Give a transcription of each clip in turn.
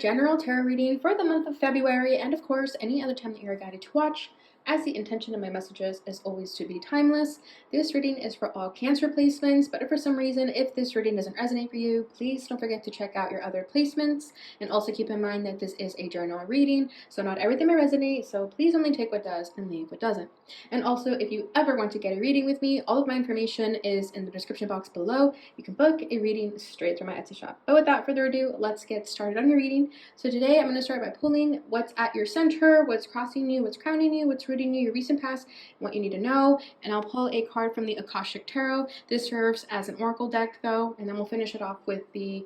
general tarot reading for the month of February, and of course, any other time that you're guided to watch, as the intention of my messages is always to be timeless. This reading is for all Cancer placements, but if for some reason, if this reading doesn't resonate for you, please don't forget to check out your other placements, and also keep in mind that this is a general reading, so not everything may resonate, so please only take what does and leave what doesn't. And also, if you ever want to get a reading with me, all of my information is in the description box below. You can book a reading straight through my Etsy shop. But without further ado, let's get started on your reading. So today I'm going to start by pulling what's at your center, what's crossing you, what's crowning you, what's rooting you, your recent past, and what you need to know. And I'll pull a card from the Akashic Tarot. This serves as an oracle deck though, and then we'll finish it off with the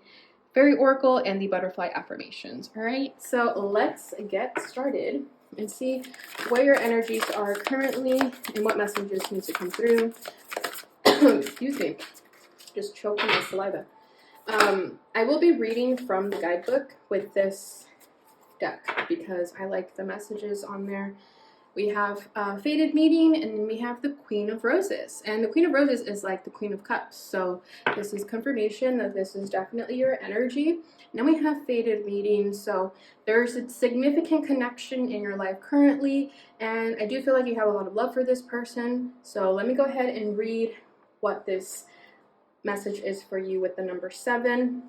Fairy Oracle and the Butterfly Affirmations. Alright, so let's get started and see where your energies are currently and what messages need to come through. Excuse me, just choking my saliva. I will be reading from the guidebook with this deck because I like the messages on there. We have Fated Meeting, and then we have the Queen of Roses. And the Queen of Roses is like the Queen of Cups. So this is confirmation that this is definitely your energy. And then we have Fated Meeting. So there's a significant connection in your life currently. And I do feel like you have a lot of love for this person. So let me go ahead and read what this message is for you with the number 7.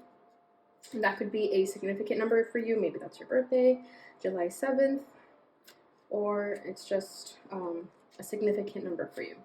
And that could be a significant number for you. Maybe that's your birthday, July 7th. Or it's just a significant number for you.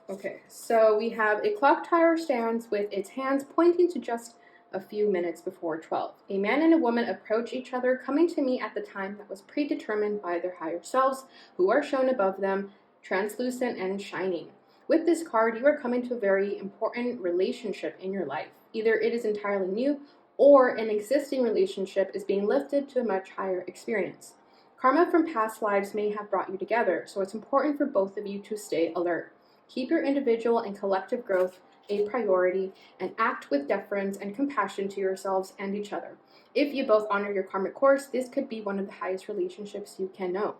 Okay, so we have a clock tower stands with its hands pointing to just a few minutes before 12. A man and a woman approach each other, coming to meet at the time that was predetermined by their higher selves, who are shown above them, translucent and shining. With this card, you are coming to a very important relationship in your life. Either it is entirely new, or an existing relationship is being lifted to a much higher experience. Karma from past lives may have brought you together, so it's important for both of you to stay alert. Keep your individual and collective growth a priority, and act with deference and compassion to yourselves and each other. If you both honor your karmic course, this could be one of the highest relationships you can know.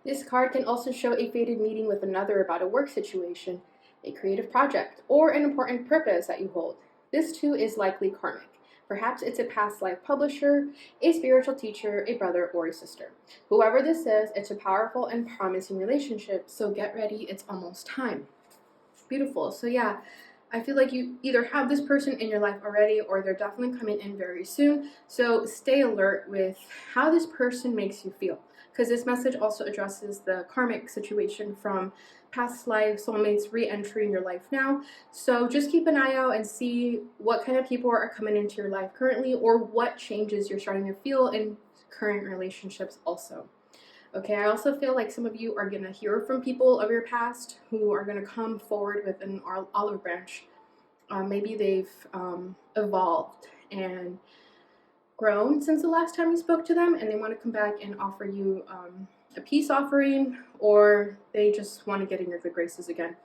This card can also show a fated meeting with another about a work situation, a creative project, or an important purpose that you hold. This too is likely karmic. Perhaps it's a past life publisher, a spiritual teacher, a brother, or a sister. Whoever this is, it's a powerful and promising relationship, so get ready, it's almost time. Beautiful. So yeah, I feel like you either have this person in your life already, or they're definitely coming in very soon. So stay alert with how this person makes you feel, because this message also addresses the karmic situation from past life, soulmates re-entering your life now. So just keep an eye out and see what kind of people are coming into your life currently, or what changes you're starting to feel in current relationships also. Okay, I also feel like some of you are going to hear from people of your past who are going to come forward with an olive branch. Maybe they've evolved and grown since the last time you spoke to them, and they want to come back and offer you a peace offering, or they just want to get in your good graces again.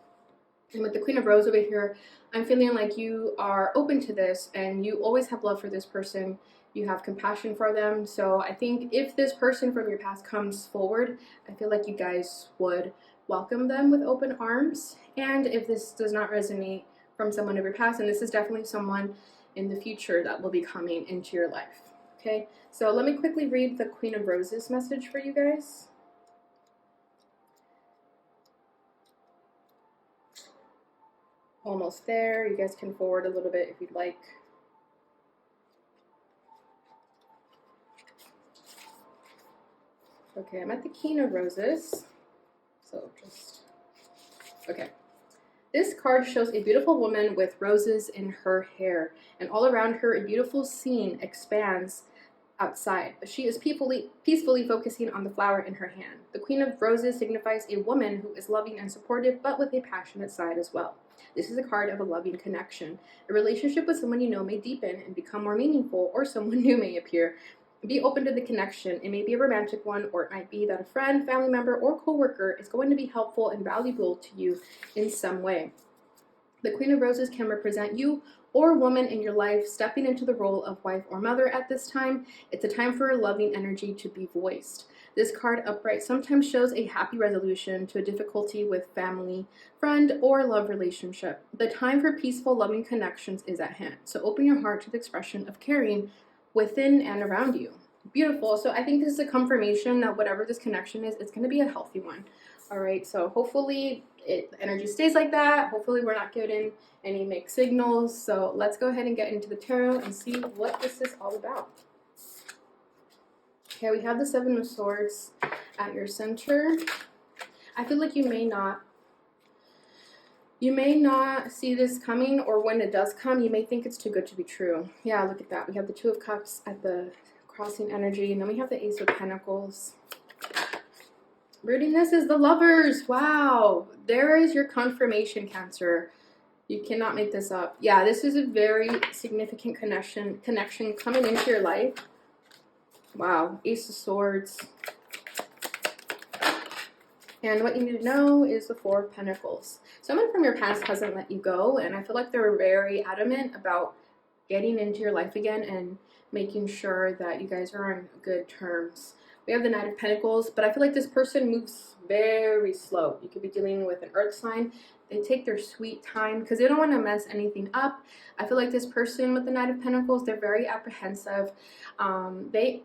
And with the Queen of Rose over here, I'm feeling like you are open to this, and you always have love for this person. You have compassion for them. So I think if this person from your past comes forward, I feel like you guys would welcome them with open arms. And if this does not resonate from someone of your past, and this is definitely someone in the future that will be coming into your life. Okay, so let me quickly read the Queen of Roses message for you guys. Almost there. You guys can forward a little bit if you'd like. Okay, I'm at the King of Roses. So just, okay. This card shows a beautiful woman with roses in her hair, and all around her a beautiful scene expands outside. She is peacefully focusing on the flower in her hand. The Queen of Roses signifies a woman who is loving and supportive, but with a passionate side as well. This is a card of a loving connection. A relationship with someone you know may deepen and become more meaningful, or someone new may appear. Be open to the connection. It may be a romantic one, or it might be that a friend, family member, or co-worker is going to be helpful and valuable to you in some way. The Queen of Roses can represent you or a woman in your life stepping into the role of wife or mother at this time. It's a time for a loving energy to be voiced. This card upright sometimes shows a happy resolution to a difficulty with family, friend, or love relationship. The time for peaceful, loving connections is at hand. So open your heart to the expression of caring within and around you. Beautiful. So I think this is a confirmation that whatever this connection is, it's going to be a healthy one. All right. So hopefully the energy stays like that. Hopefully we're not getting any mixed signals. So let's go ahead and get into the tarot and see what this is all about. Okay, we have the Seven of Swords at your center. I feel like you may not see this coming, or when it does come, you may think it's too good to be true. Yeah, look at that. We have the Two of Cups at the crossing energy, and then we have the Ace of Pentacles. Rooting this is the Lovers. Wow. There is your confirmation, Cancer. You cannot make this up. Yeah, this is a very significant connection coming into your life. Wow. Ace of Swords. And what you need to know is the Four of Pentacles. Someone from your past hasn't let you go, and I feel like they're very adamant about getting into your life again and making sure that you guys are on good terms. We have the Knight of Pentacles, but I feel like this person moves very slow. You could be dealing with an earth sign. They take their sweet time because they don't want to mess anything up. I feel like this person with the Knight of Pentacles, they're very apprehensive. They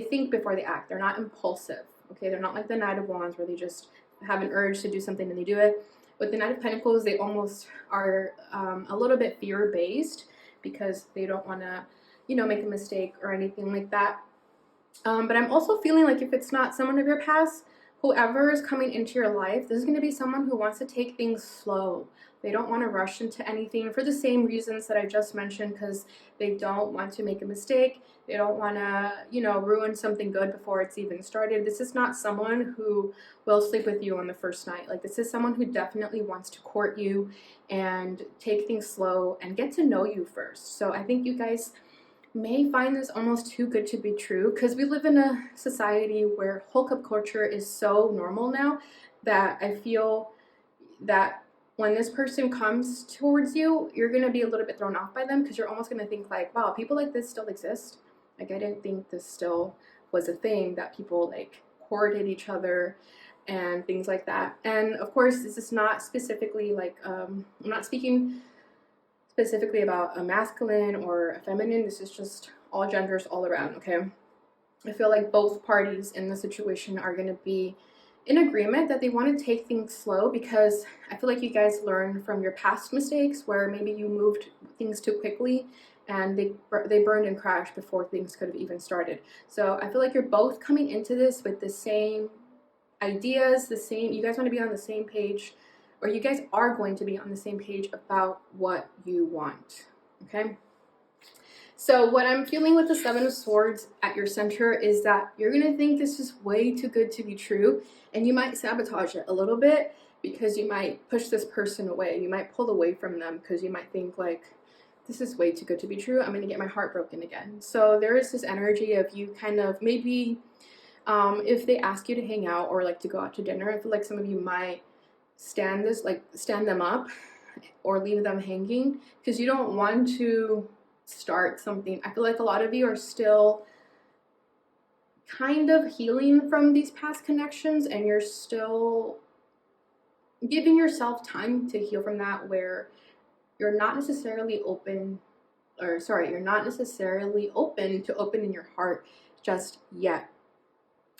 think before they act. They're not impulsive. Okay, they're not like the Knight of Wands where they just have an urge to do something and they do it. With the Knight of Pentacles, they almost are a little bit fear-based because they don't want to, make a mistake or anything like that. But I'm also feeling like if it's not someone of your past, whoever is coming into your life, this is going to be someone who wants to take things slow. They don't want to rush into anything for the same reasons that I just mentioned, because they don't want to make a mistake. They don't want to, ruin something good before it's even started. This is not someone who will sleep with you on the first night. Like, this is someone who definitely wants to court you and take things slow and get to know you first. So I think you guys may find this almost too good to be true, because we live in a society where hookup culture is so normal now that I feel that when this person comes towards you, you're going to be a little bit thrown off by them, because you're almost going to think like, wow, people like this still exist. Like, I didn't think this still was a thing, that people like courted each other and things like that. And of course, this is not specifically like, I'm not speaking specifically about a masculine or a feminine. This is just all genders all around, okay? I feel like both parties in the situation are going to be in agreement that they want to take things slow, because I feel like you guys learn from your past mistakes where maybe you moved things too quickly and they burned and crashed before things could have even started. So I feel like you're both coming into this with the same ideas, you guys want to be on the same page, or you guys are going to be on the same page about what you want, okay? So what I'm feeling with the Seven of Swords at your center is that you're going to think this is way too good to be true, and you might sabotage it a little bit because you might push this person away. You might pull away from them because you might think like, this is way too good to be true. I'm going to get my heart broken again. So there is this energy of you kind of maybe if they ask you to hang out or like to go out to dinner, I feel like some of you might stand them up or leave them hanging because you don't want to start something. I feel like a lot of you are still kind of healing from these past connections, and you're still giving yourself time to heal from that, where you're not necessarily open to opening your heart just yet.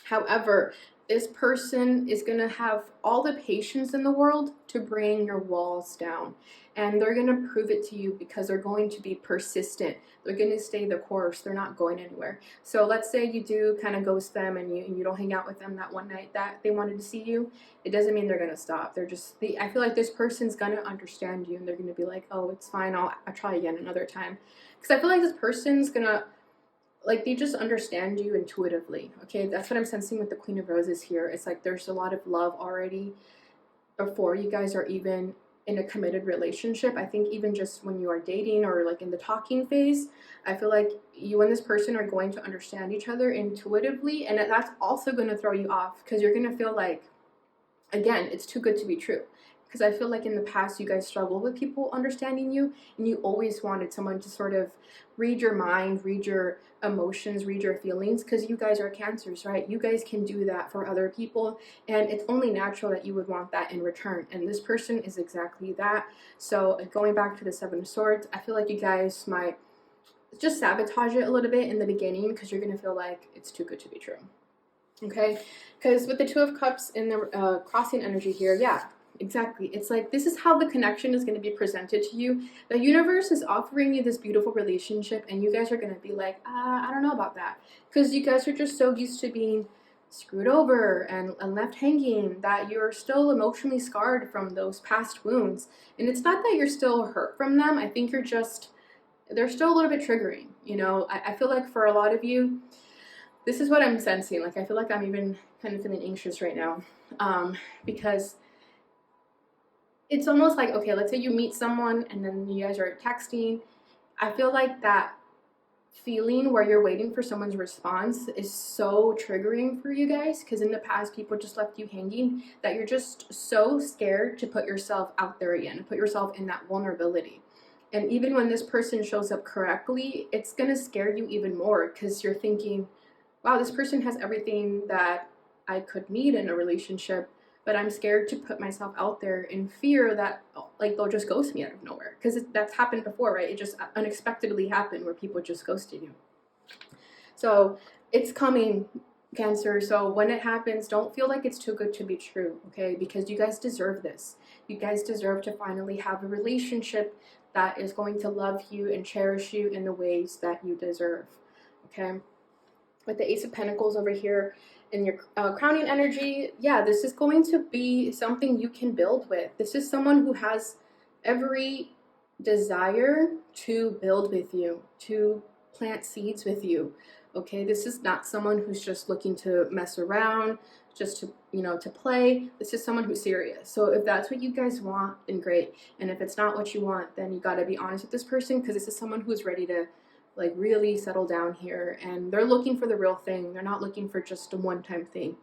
However, this person is going to have all the patience in the world to bring your walls down. And they're going to prove it to you because they're going to be persistent. They're going to stay the course. They're not going anywhere. So let's say you do kind of ghost them and you don't hang out with them that one night that they wanted to see you. It doesn't mean they're going to stop. I feel like this person's going to understand you, and they're going to be like, oh, it's fine. I'll try again another time. Because I feel like this person's going to, they just understand you intuitively, okay? That's what I'm sensing with the Queen of Roses here. It's like there's a lot of love already before you guys are even in a committed relationship. I think even just when you are dating or like in the talking phase, I feel like you and this person are going to understand each other intuitively, and that's also going to throw you off because you're going to feel like, again, it's too good to be true. Because I feel like in the past you guys struggled with people understanding you, and you always wanted someone to sort of read your mind, read your emotions, read your feelings, because you guys are Cancers, right? You guys can do that for other people, and it's only natural that you would want that in return, and this person is exactly that. So going back to the Seven of Swords, I feel like you guys might just sabotage it a little bit in the beginning because you're going to feel like it's too good to be true. Okay, because with the Two of Cups in the crossing energy here, yeah, exactly. It's like this is how the connection is going to be presented to you. The universe is offering you this beautiful relationship, and you guys are going to be like, I don't know about that, because you guys are just so used to being screwed over and left hanging that you're still emotionally scarred from those past wounds. And it's not that you're still hurt from them. I think they're still a little bit triggering. You know, I feel like for a lot of you, this is what I'm sensing. Like, I feel like I'm even kind of feeling anxious right now, because it's almost like, okay, let's say you meet someone and then you guys are texting. I feel like that feeling where you're waiting for someone's response is so triggering for you guys, because in the past people just left you hanging, that you're just so scared to put yourself out there again, to put yourself in that vulnerability. And even when this person shows up correctly, it's gonna scare you even more, because you're thinking, wow, this person has everything that I could need in a relationship, but I'm scared to put myself out there in fear that like they'll just ghost me out of nowhere. Because that's happened before, right? It just unexpectedly happened where people just ghosted you. So it's coming, Cancer. So when it happens, don't feel like it's too good to be true, okay? Because you guys deserve this. You guys deserve to finally have a relationship that is going to love you and cherish you in the ways that you deserve, okay? With the Ace of Pentacles over here in your crowning energy, yeah, this is going to be something you can build with. This is someone who has every desire to build with you, to plant seeds with you, okay? This is not someone who's just looking to mess around, just to, you know, to play. This is someone who's serious. So if that's what you guys want, then great. And if it's not what you want, then you got to be honest with this person, because this is someone who's ready to like really settle down here, and they're looking for the real thing. They're not looking for just a one-time thing,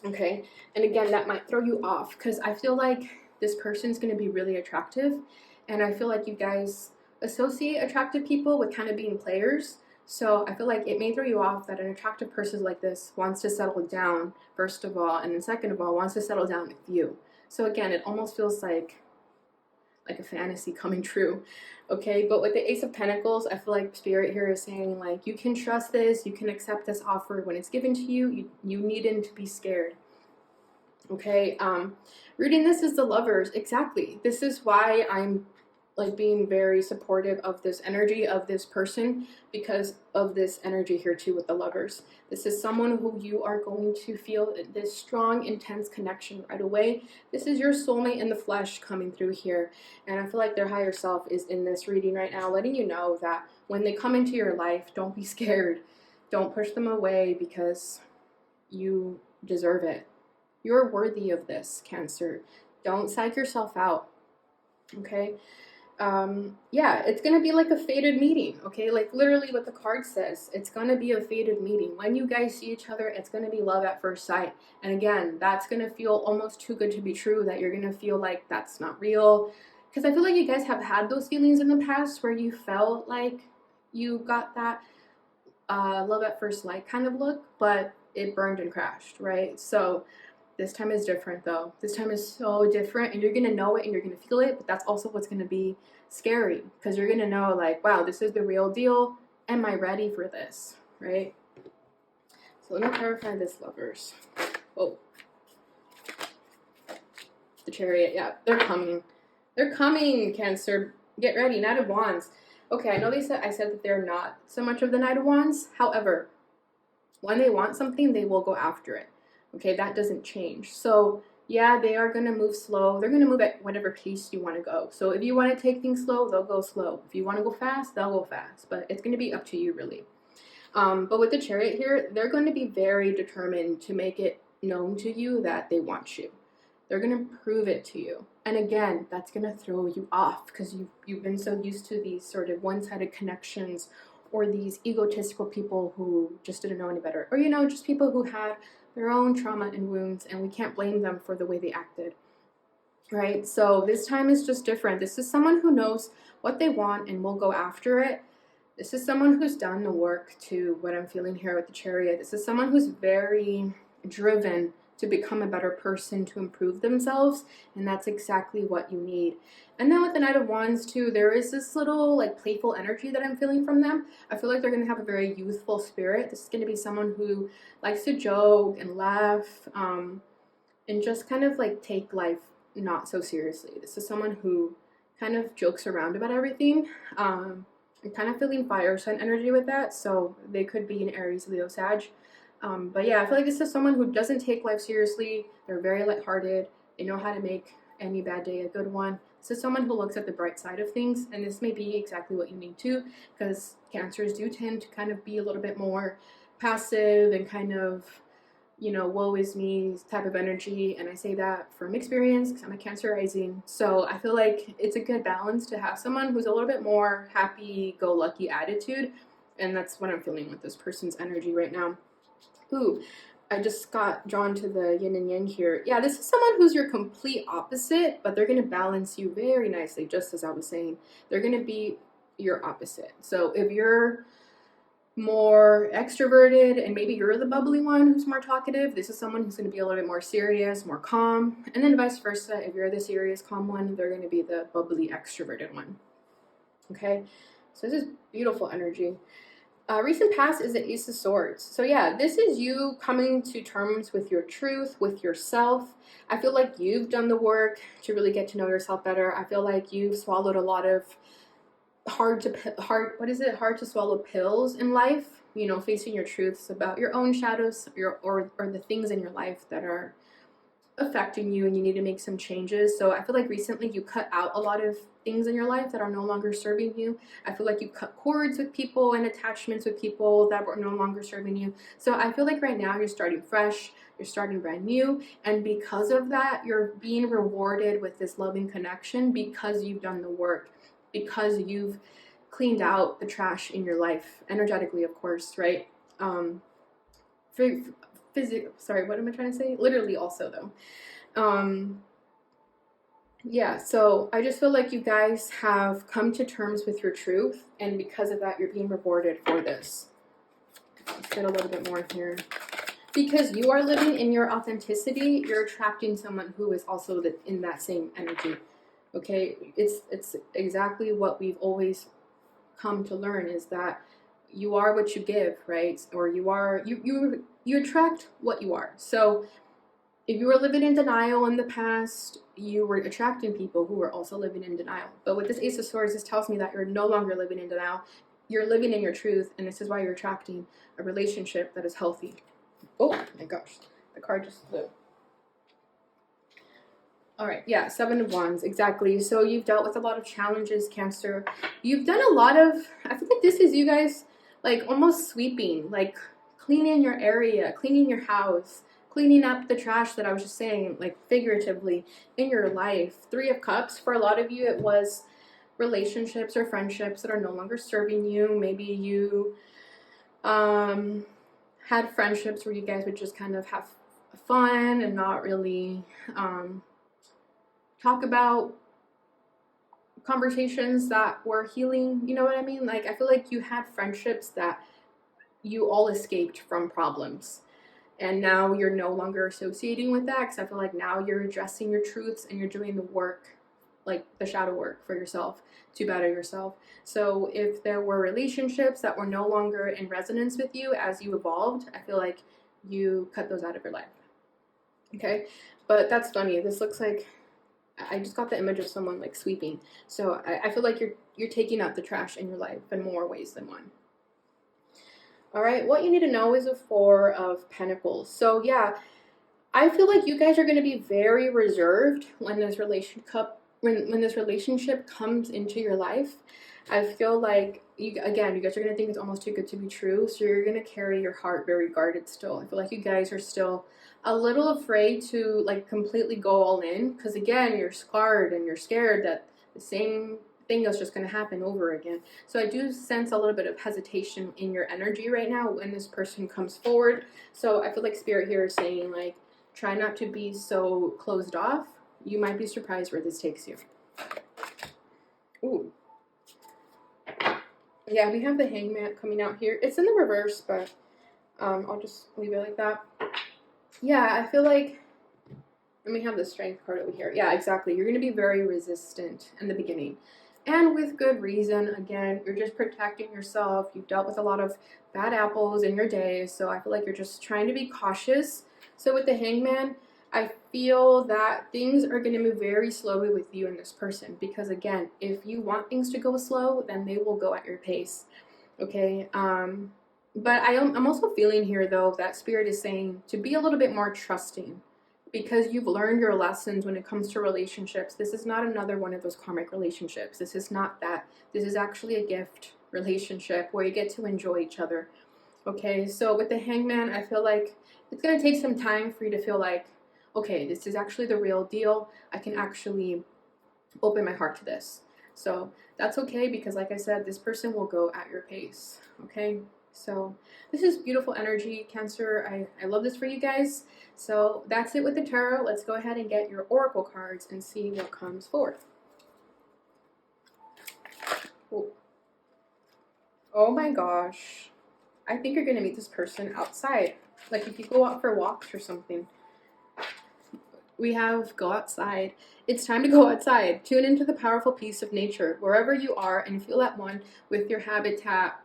okay? And again, that might throw you off, because I feel like this person's going to be really attractive, and I feel like you guys associate attractive people with kind of being players. So I feel like it may throw you off that an attractive person like this wants to settle down, first of all, and then second of all, wants to settle down with you. So again, it almost feels like a fantasy coming true, okay? But with the Ace of Pentacles, I feel like Spirit here is saying, like, you can trust this, you can accept this offer when it's given to you. You needn't to be scared, okay? Reading this is the Lovers. Exactly. This is why I'm like being very supportive of this energy of this person, because of this energy here too with the Lovers. This is someone who you are going to feel this strong, intense connection right away. This is your soulmate in the flesh coming through here. And I feel like their higher self is in this reading right now, letting you know that when they come into your life, don't be scared. Don't push them away, because you deserve it. You're worthy of this, Cancer. Don't psych yourself out, okay? Yeah, it's gonna be like a fated meeting, okay? Like literally what the card says, it's gonna be a fated meeting. When you guys see each other, it's gonna be love at first sight. And again, that's gonna feel almost too good to be true, that you're gonna feel like that's not real. Because I feel like you guys have had those feelings in the past where you felt like you got that love at first sight kind of look, but it burned and crashed, right? So this time is different though. This time is so different, and you're gonna know it and you're gonna feel it, but that's also what's gonna be scary, because you're gonna know like, wow, this is the real deal. Am I ready for this, right? So let me clarify this, Lovers. Oh, the Chariot, yeah, they're coming. They're coming, Cancer. Get ready, Knight of Wands. Okay, I know I said that they're not so much of the Knight of Wands. However, when they want something, they will go after it. Okay, that doesn't change. So yeah, they are going to move slow. They're going to move at whatever pace you want to go. So if you want to take things slow, they'll go slow. If you want to go fast, they'll go fast. But it's going to be up to you, really. But with the Chariot here, they're going to be very determined to make it known to you that they want you. They're going to prove it to you. And again, that's going to throw you off, because you've been so used to these sort of one-sided connections, or these egotistical people who just didn't know any better. Or, you know, just people who had their own trauma and wounds, and we can't blame them for the way they acted, right? So this time is just different. This is someone who knows what they want and will go after it. This is someone who's done the work, to what I'm feeling here with the Chariot. This is someone who's very driven to become a better person, to improve themselves, and that's exactly what you need. And then with the Knight of Wands too, there is this little like playful energy that I'm feeling from them. I feel like they're going to have a very youthful spirit. This is going to be someone who likes to joke and laugh, and just kind of like take life not so seriously. This is someone who kind of jokes around about everything. I'm kind of feeling fire sign energy with that, so they could be an Aries, Leo, Sag. But yeah, I feel like this is someone who doesn't take life seriously. They're very lighthearted. They know how to make any bad day a good one. This is someone who looks at the bright side of things, and this may be exactly what you need to, because Cancers do tend to kind of be a little bit more passive and kind of, you know, woe is me type of energy. And I say that from experience because I'm a Cancer rising. So I feel like it's a good balance to have someone who's a little bit more happy-go-lucky attitude. And that's what I'm feeling with this person's energy right now. Ooh, I just got drawn to the yin and yang here. Yeah, this is someone who's your complete opposite, but they're going to balance you very nicely, just as I was saying. They're going to be your opposite. So if you're more extroverted and maybe you're the bubbly one who's more talkative, this is someone who's going to be a little bit more serious, more calm. And then vice versa, if you're the serious, calm one, they're going to be the bubbly, extroverted one. Okay, so this is beautiful energy. Recent past is the Ace of Swords. So yeah, this is you coming to terms with your truth, with yourself. I feel like you've done the work to really get to know yourself better. I feel like you've swallowed a lot of hard to swallow pills in life. You know, facing your truths about your own shadows, or the things in your life that are affecting you, and you need to make some changes. So I feel like recently you cut out a lot of things in your life that are no longer serving you. I feel like you cut cords with people and attachments with people that were no longer serving you. So I feel like right now you're starting fresh, you're starting brand new, and because of that, you're being rewarded with this loving connection because you've done the work, because you've cleaned out the trash in your life, energetically, of course, right? Sorry, what am I trying to say? Literally also though. Yeah, so I just feel like you guys have come to terms with your truth, and because of that, you're being rewarded for this. Let's get a little bit more here. Because you are living in your authenticity, you're attracting someone who is also in that same energy. Okay, it's exactly what we've always come to learn, is that you are what you give, right? Or you attract what you are. So if you were living in denial in the past, you were attracting people who were also living in denial. But with this Ace of Swords, this tells me that you're no longer living in denial. You're living in your truth, and this is why you're attracting a relationship that is healthy. Oh my gosh, the card just flew. All right, yeah, Seven of Wands, exactly. So you've dealt with a lot of challenges, Cancer. You've done a lot of, I feel like this is you guys like almost sweeping, like cleaning your area, cleaning your house, cleaning up the trash that I was just saying, like figuratively in your life. Three of Cups, for a lot of you, it was relationships or friendships that are no longer serving you. Maybe you had friendships where you guys would just kind of have fun and not really talk about conversations that were healing, you know what I mean? Like, I feel like you had friendships that you all escaped from problems, and now you're no longer associating with that, because I feel like now you're addressing your truths and you're doing the work, like the shadow work for yourself to better yourself. So if there were relationships that were no longer in resonance with you as you evolved, I feel like you cut those out of your life. Okay, but that's funny. This looks like, I just got the image of someone like sweeping. So I feel like you're taking out the trash in your life in more ways than one. All right, what you need to know is a Four of Pentacles. So yeah, I feel like you guys are going to be very reserved when this when this relationship comes into your life. I feel like you guys are going to think it's almost too good to be true. So you're going to carry your heart very guarded still. I feel like you guys are still a little afraid to like completely go all in, because again, you're scarred and you're scared that the same thing is just going to happen over again. So I do sense a little bit of hesitation in your energy right now when this person comes forward. So I feel like Spirit here is saying, like, try not to be so closed off. You might be surprised where this takes you. Ooh. Yeah, we have the Hangman coming out here. It's in the reverse, but I'll just leave it like that. Yeah, I feel like, let me have the strength card over here. Yeah, exactly. You're going to be very resistant in the beginning. And with good reason. Again, you're just protecting yourself. You've dealt with a lot of bad apples in your day. So I feel like you're just trying to be cautious. So with the hangman, I feel that things are going to move very slowly with you and this person. Because again, if you want things to go slow, then they will go at your pace. Okay. But I'm also feeling here though that spirit is saying to be a little bit more trusting because you've learned your lessons when it comes to relationships. This is not another one of those karmic relationships. This is not that. This is actually a gift relationship where you get to enjoy each other. Okay, so with the hangman, I feel like it's going to take some time for you to feel like, okay, this is actually the real deal. I can actually open my heart to this. So that's okay because, like I said, this person will go at your pace. Okay, so this is beautiful energy, Cancer. I love this for you guys. So that's it with the tarot. Let's go ahead and get your oracle cards and see what comes forth. Oh my gosh. I think you're going to meet this person outside. Like if you go out for walks or something. We have go outside. It's time to go outside. Tune into the powerful peace of nature wherever you are and feel at one with your habitat.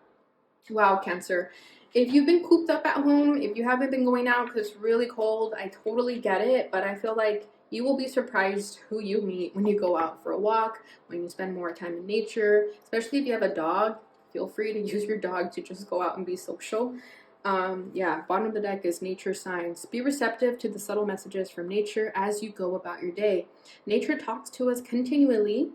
Wow, Cancer. If you've been cooped up at home, if you haven't been going out because it's really cold, I totally get it. But I feel like you will be surprised who you meet when you go out for a walk, when you spend more time in nature, especially if you have a dog. Feel free to use your dog to just go out and be social. Yeah, bottom of the deck is nature signs. Be receptive to the subtle messages from nature as you go about your day. Nature talks to us continually.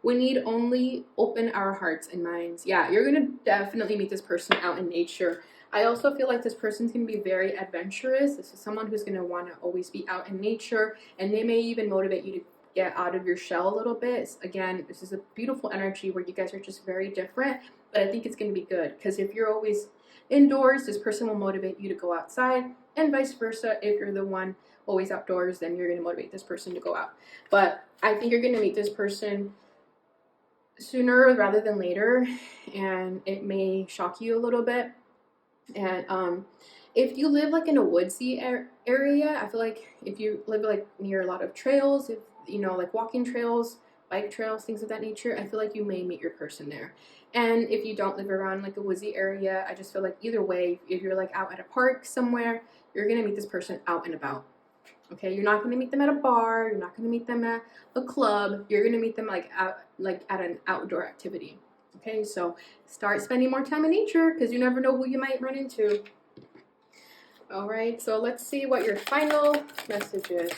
We need only open our hearts and minds. Yeah, you're going to definitely meet this person out in nature. I also feel like this person's going to be very adventurous. This is someone who's going to want to always be out in nature, and they may even motivate you to get out of your shell a little bit. Again, this is a beautiful energy where you guys are just very different, but I think it's going to be good because if you're always indoors, this person will motivate you to go outside, and vice versa. If you're the one always outdoors, then you're going to motivate this person to go out. But I think you're going to meet this person sooner rather than later, and it may shock you a little bit. And if you live like in a woodsy area, I feel like if you live like near a lot of trails, if you know, like walking trails, bike trails, things of that nature, I feel like you may meet your person there. And if you don't live around like a woodsy area, I just feel like either way, if you're like out at a park somewhere, you're gonna meet this person out and about. Okay, you're not going to meet them at a bar. You're not going to meet them at a club. You're going to meet them like at an outdoor activity. Okay, so start spending more time in nature because you never know who you might run into. All right, so let's see what your final message is.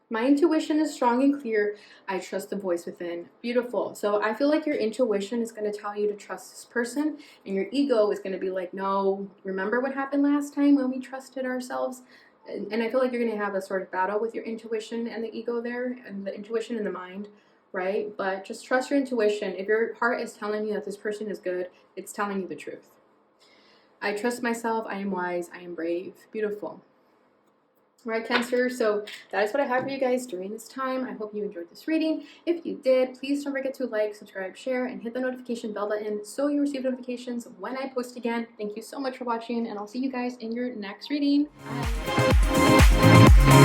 My intuition is strong and clear. I trust the voice within. Beautiful. So I feel like your intuition is going to tell you to trust this person, and your ego is going to be like, no, remember what happened last time when we trusted ourselves? And I feel like you're going to have a sort of battle with your intuition and the ego there, and the intuition and the mind, right? But just trust your intuition. If your heart is telling you that this person is good, it's telling you the truth. I trust myself. I am wise. I am brave. Beautiful. Right, Cancer, so that is what I have for you guys during this time. I hope you enjoyed this reading. If you did, please don't forget to like, subscribe, share, and hit the notification bell button so you receive notifications when I post again. Thank you so much for watching, and I'll see you guys in your next reading. Bye.